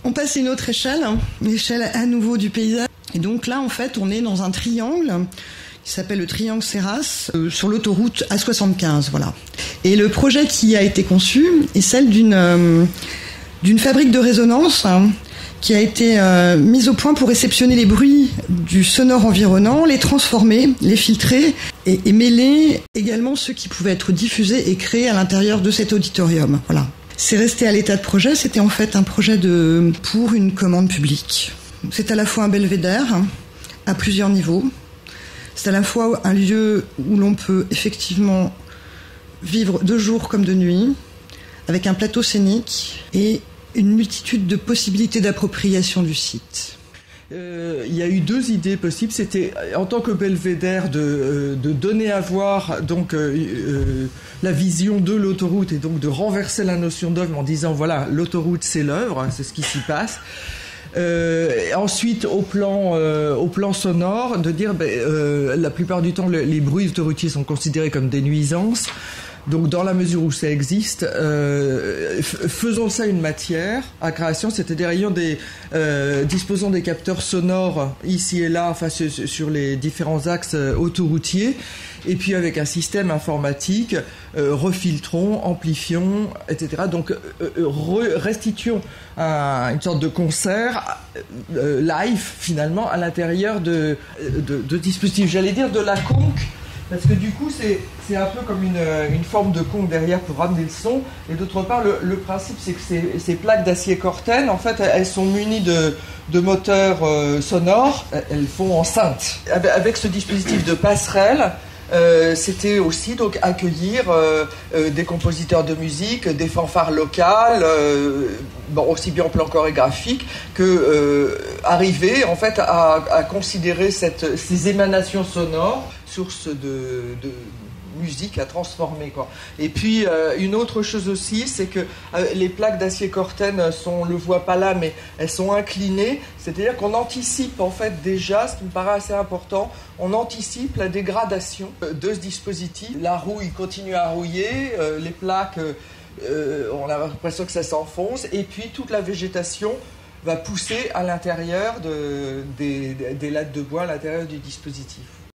On passe à une autre échelle, l'échelle à nouveau du paysage. Et donc là, en fait, on est dans un triangle qui s'appelle le triangle Serras, sur l'autoroute A75, voilà. Et le projet qui a été conçu est celle d'une fabrique de résonance qui a été mise au point pour réceptionner les bruits du sonore environnant, les transformer, les filtrer et mêler également ceux qui pouvaient être diffusés et créés à l'intérieur de cet auditorium. Voilà. C'est resté à l'état de projet, c'était en fait un projet pour une commande publique. C'est à la fois un belvédère à plusieurs niveaux. C'est à la fois un lieu où l'on peut effectivement vivre de jour comme de nuit, avec un plateau scénique et une multitude de possibilités d'appropriation du site. Il y a eu deux idées possibles. C'était en tant que belvédère de donner à voir donc la vision de l'autoroute et donc de renverser la notion d'œuvre en disant voilà, l'autoroute c'est l'œuvre, c'est ce qui s'y passe. Ensuite au plan sonore de dire la plupart du temps les bruits autoroutiers sont considérés comme des nuisances. Donc, dans la mesure où ça existe, faisons ça une matière à création, c'est-à-dire disposons des capteurs sonores ici et là, enfin sur les différents axes autoroutiers, et puis avec un système informatique, refiltrons, amplifions, etc. Donc, restituons une sorte de concert live finalement à l'intérieur de dispositifs. J'allais dire de la conque. Parce que du coup, c'est un peu comme une forme de conque derrière pour ramener le son. Et d'autre part, le principe, c'est que ces plaques d'acier Corten, en fait, elles sont munies de moteurs sonores. Elles font enceinte. Avec ce dispositif de passerelle, c'était aussi donc accueillir des compositeurs de musique, des fanfares locales, aussi bien en plan chorégraphique que arriver en fait à considérer ces émanations sonores, source de musique à transformer, quoi. Et puis une autre chose aussi, c'est que les plaques d'acier Corten on le voit pas là, mais elles sont inclinées, c'est-à-dire qu'on anticipe en fait déjà, ce qui me paraît assez important, on anticipe la dégradation de ce dispositif. La rouille continue à rouiller, les plaques, on a l'impression que ça s'enfonce, et puis toute la végétation va pousser à l'intérieur des lattes de bois, à l'intérieur du dispositif.